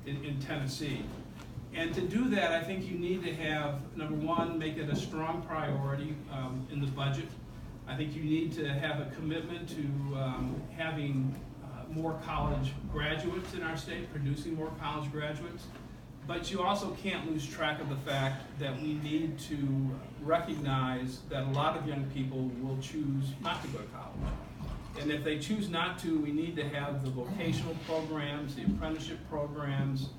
in Tennessee. And to do that, I think you need to have, number one, make it a strong priority in the budget. I think you need to have a commitment to having more college graduates in our state, producing more college graduates. But you also can't lose track of the fact that we need to recognize that a lot of young people will choose not to go to college. And if they choose not to, we need to have the vocational programs, the apprenticeship programs,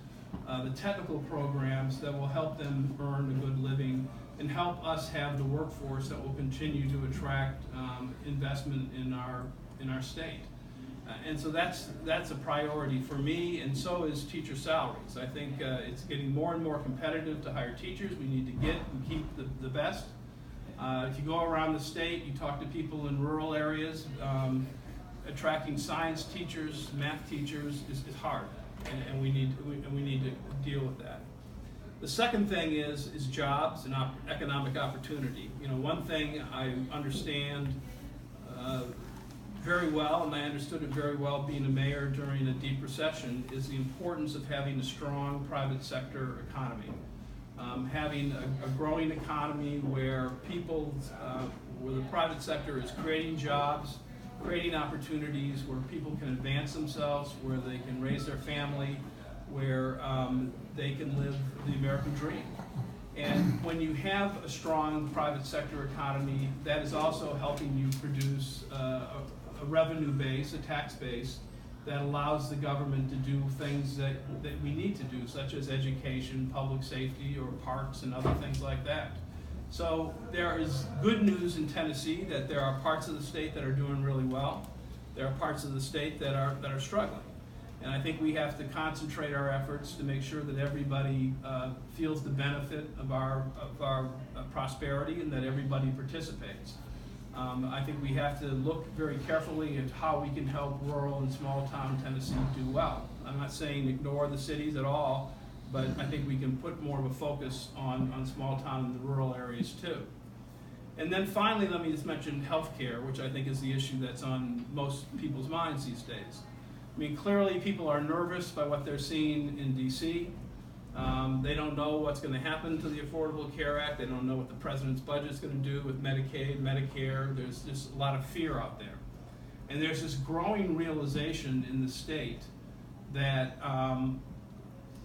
the technical programs that will help them earn a good living and help us have the workforce that will continue to attract investment in our state. And so that's a priority for me, and so is teacher salaries. I think it's getting more and more competitive to hire teachers. We need to get and keep the best. If you go around the state, you talk to people in rural areas, attracting science teachers, math teachers is hard, and we need to deal with that. The second thing is jobs and economic opportunity. You know, one thing I understand very well, and I understood it very well being a mayor during a deep recession, is the importance of having a strong private sector economy. Having a growing economy where where the private sector is creating jobs, creating opportunities where people can advance themselves, where they can raise their family, where they can live the American dream. And when you have a strong private sector economy, that is also helping you produce a revenue base, a tax base, that allows the government to do things that we need to do, such as education, public safety, or parks and other things like that. So there is good news in Tennessee that there are parts of the state that are doing really well. There are parts of the state that are struggling. And I think we have to concentrate our efforts to make sure that everybody feels the benefit of our prosperity and that everybody participates. I think we have to look very carefully at how we can help rural and small town Tennessee do well. I'm not saying ignore the cities at all, but I think we can put more of a focus on small town and the rural areas too. And then finally, let me just mention healthcare, which I think is the issue that's on most people's minds these days. I mean, clearly people are nervous by what they're seeing in DC. They don't know what's going to happen to the Affordable Care Act. They don't know what the president's budget is going to do with Medicaid, Medicare. There's just a lot of fear out there. And there's this growing realization in the state that,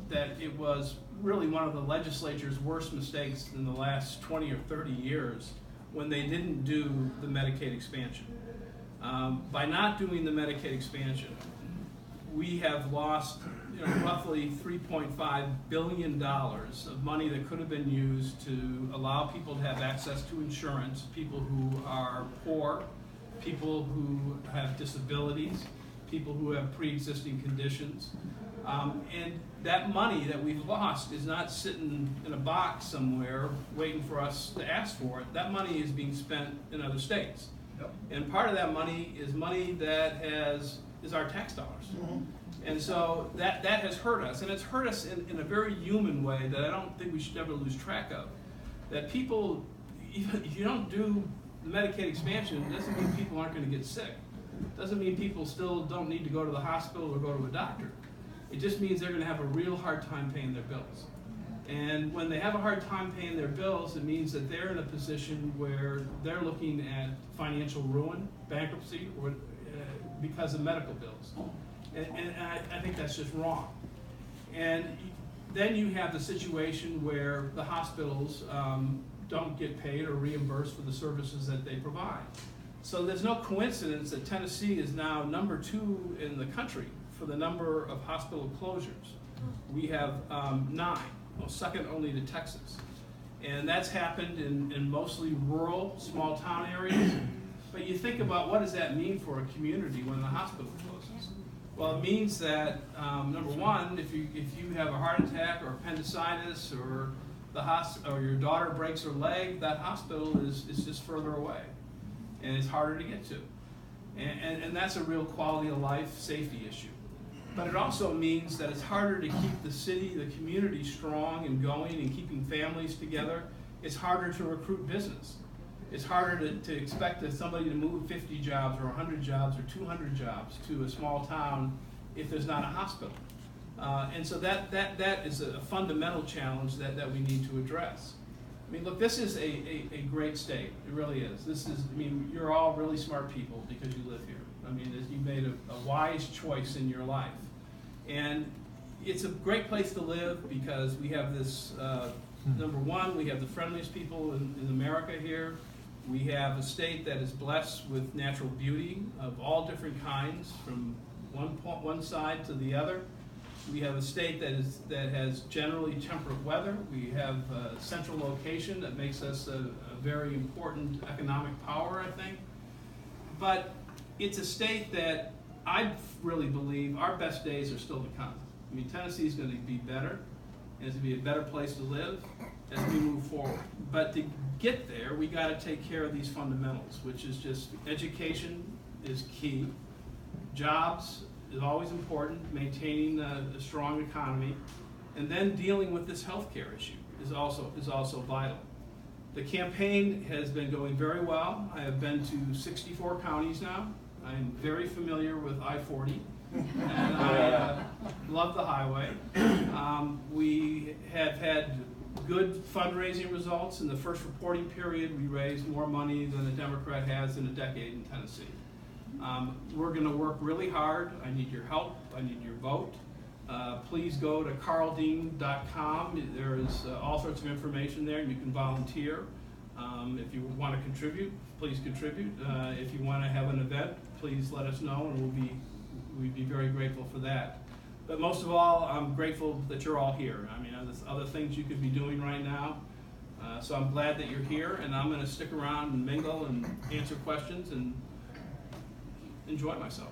that it was really one of the legislature's worst mistakes in the last 20 or 30 years when they didn't do the Medicaid expansion. By not doing the Medicaid expansion, we have lost roughly $3.5 billion of money that could have been used to allow people to have access to insurance, people who are poor, people who have disabilities, people who have pre-existing conditions. And that money that we've lost is not sitting in a box somewhere waiting for us to ask for it. That money is being spent in other states. Yep. And part of that money is money that is our tax dollars. Mm-hmm. And so that has hurt us, and it's hurt us in a very human way that I don't think we should ever lose track of. That people, if you don't do the Medicaid expansion, it doesn't mean people aren't going to get sick. It doesn't mean people still don't need to go to the hospital or go to a doctor. It just means they're going to have a real hard time paying their bills. And when they have a hard time paying their bills, it means that they're in a position where they're looking at financial ruin, bankruptcy, or because of medical bills. And I think that's just wrong. And then you have the situation where the hospitals don't get paid or reimbursed for the services that they provide. So there's no coincidence that Tennessee is now number 2 in the country for the number of hospital closures. We have 9, well, second only to Texas. And that's happened in mostly rural, small town areas. But you think about what does that mean for a community when the hospital closes? Well, it means that, number one, if you have a heart attack or appendicitis or or your daughter breaks her leg, that hospital is just further away, and it's harder to get to. And that's a real quality of life safety issue. But it also means that it's harder to keep the city, the community strong and going and keeping families together. It's harder to recruit business. It's harder to expect somebody to move 50 jobs or 100 jobs or 200 jobs to a small town if there's not a hospital. And so that is a fundamental challenge that we need to address. I mean, look, this is a great state. It really is. I mean, you're all really smart people because you live here. I mean, you made a wise choice in your life. And it's a great place to live because we have this, number one, we have the friendliest people in America here. We have a state that is blessed with natural beauty of all different kinds, from one side to the other. We have a state that has generally temperate weather. We have a central location that makes us a very important economic power, I think. But it's a state that I really believe our best days are still to come. I mean, Tennessee is going to be better, and it's going to be a better place to live as we move forward. But to get there, we got to take care of these fundamentals, which is just education is key, jobs is always important, maintaining a strong economy, and then dealing with this healthcare issue is also vital. The campaign has been going very well. I have been to 64 counties now. I'm very familiar with I-40, and I love the highway. We have had good fundraising results. In the first reporting period, we raised more money than a Democrat has in a decade in Tennessee. We're going to work really hard. I need your help. I need your vote. Please go to karldean.com. There is all sorts of information there, and you can volunteer. If you want to contribute, please contribute. If you want to have an event, please let us know, and we'd be very grateful for that. But most of all, I'm grateful that you're all here. I mean, there's other things you could be doing right now. So I'm glad that you're here, and I'm going to stick around and mingle and answer questions and enjoy myself.